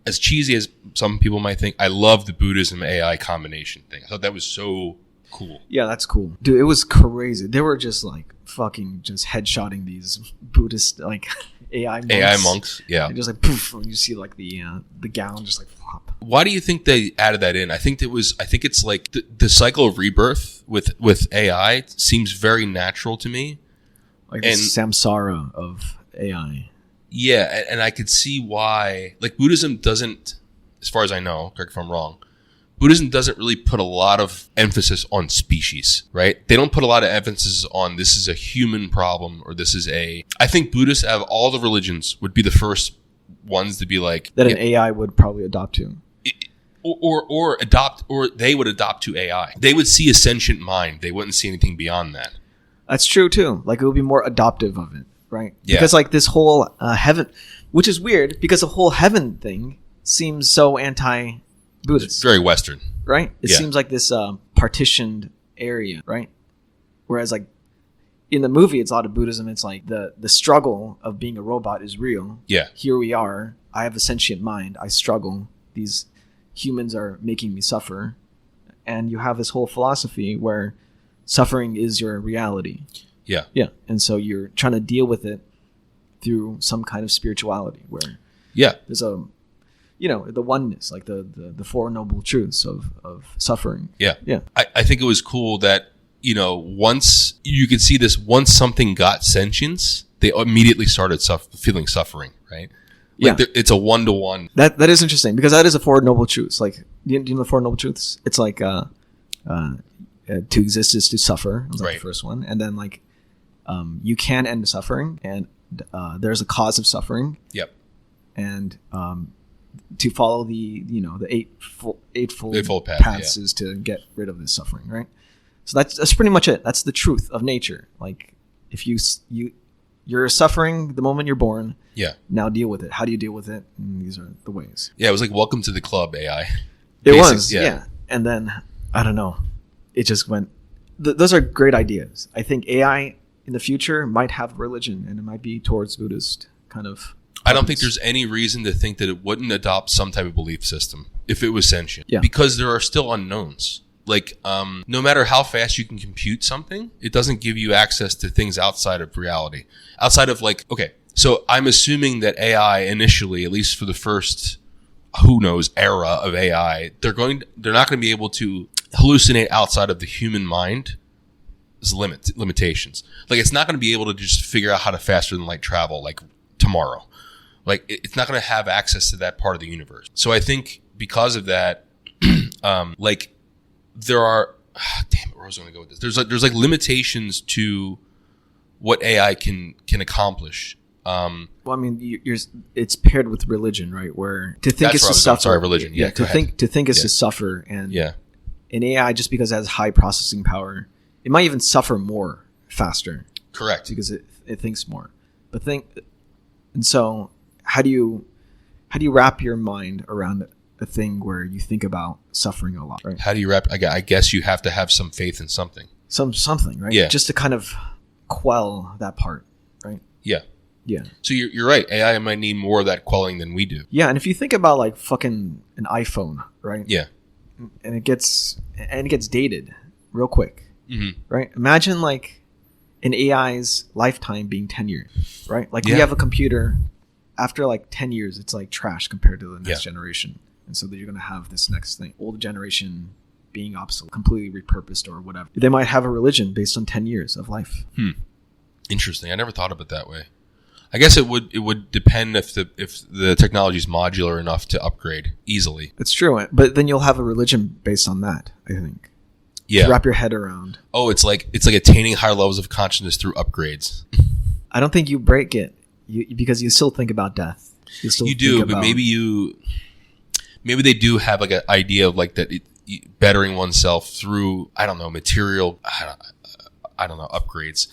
as cheesy as some people might think, I love the Buddhism AI combination thing. I thought that was so cool. Yeah, that's cool. Dude, it was crazy. They were just like fucking just headshotting these Buddhist like AI monks. AI monks, yeah. And just like poof, and you see like the gown just like flop. Why do you think they added that in? I think it's like the cycle of rebirth with AI seems very natural to me. Like the samsara of AI. Yeah, and I could see why. Like Buddhism doesn't, as far as I know, correct if I'm wrong, Buddhism doesn't really put a lot of emphasis on species, right? They don't put a lot of emphasis on this is a human problem or this is I think Buddhists out of all the religions would be the first ones to be like that an AI would probably adopt to. Or adopt, or they would adopt to AI. They would see a sentient mind. They wouldn't see anything beyond that. That's true too. Like it would be more adoptive of it, right? Yeah. Because like this whole heaven, which is weird because the whole heaven thing seems so anti-Buddhist. It's very Western. Right? It seems like this partitioned area, right? Whereas like in the movie, it's a lot of Buddhism. It's like the struggle of being a robot is real. Yeah. Here we are. I have a sentient mind. I struggle. These humans are making me suffer. And you have this whole philosophy where suffering is your reality. Yeah. Yeah. And so you're trying to deal with it through some kind of spirituality where there's the oneness, like the Four Noble Truths of suffering. Yeah. Yeah. I think it was cool that, once you could see this, once something got sentience, they immediately started feeling suffering, right? Like it's a one-to-one. That is interesting because that is a Four Noble Truths. Like, do you know the Four Noble Truths? It's like to exist is to suffer. Was like the first one, and then like you can end suffering, and there's a cause of suffering. Yep. And to follow the eightfold paths is to get rid of this suffering, right? So that's pretty much it. That's the truth of nature. Like if you're suffering the moment you're born. Yeah. Now deal with it. How do you deal with it? And these are the ways. Yeah, it was like welcome to the club, AI. It was, yeah. And then I don't know. It just went. Those are great ideas. I think AI in the future might have religion, and it might be towards Buddhist kind of. I don't think there's any reason to think that it wouldn't adopt some type of belief system if it was sentient. Yeah. Because there are still unknowns. Like, no matter how fast you can compute something, it doesn't give you access to things outside of reality. Outside of like, okay, so I'm assuming that AI initially, at least for the first, who knows, era of AI, they're not going to be able to hallucinate outside of the human mind. Limitations. Like, it's not going to be able to just figure out how to faster than light travel like tomorrow. Like, it's not going to have access to that part of the universe. So I think because of that, like, there are, damn it, where was I going to go with this? There's like limitations to what AI can accomplish. Well, I mean, it's paired with religion, right? Where to think is to suffer. Sorry, religion. Yeah, to think is to suffer, and an AI just because it has high processing power, it might even suffer more faster. Correct. Because it thinks more. And so how do you wrap your mind around a thing where you think about suffering a lot, right? How do you wrap? I guess you have to have some faith in something. Something, right? Yeah. Just to kind of quell that part, right? Yeah. Yeah. So you're right. AI might need more of that quelling than we do. Yeah, and if you think about like fucking an iPhone, right? Yeah. And it gets dated real quick, right? Imagine like an AI's lifetime being 10 years, right? Like we have a computer. After like 10 years, it's like trash compared to the next generation. And so that you're going to have this next thing, old generation being obsolete, completely repurposed or whatever. They might have a religion based on 10 years of life. Interesting. I never thought of it that way. I guess it would depend if the technology is modular enough to upgrade easily. It's true. But then you'll have a religion based on that, I think. Yeah. To wrap your head around. Oh, it's like attaining higher levels of consciousness through upgrades. I don't think you break it because you still think about death. You do, but maybe they do have like an idea of like that bettering oneself through, I don't know, material, I don't know, upgrades.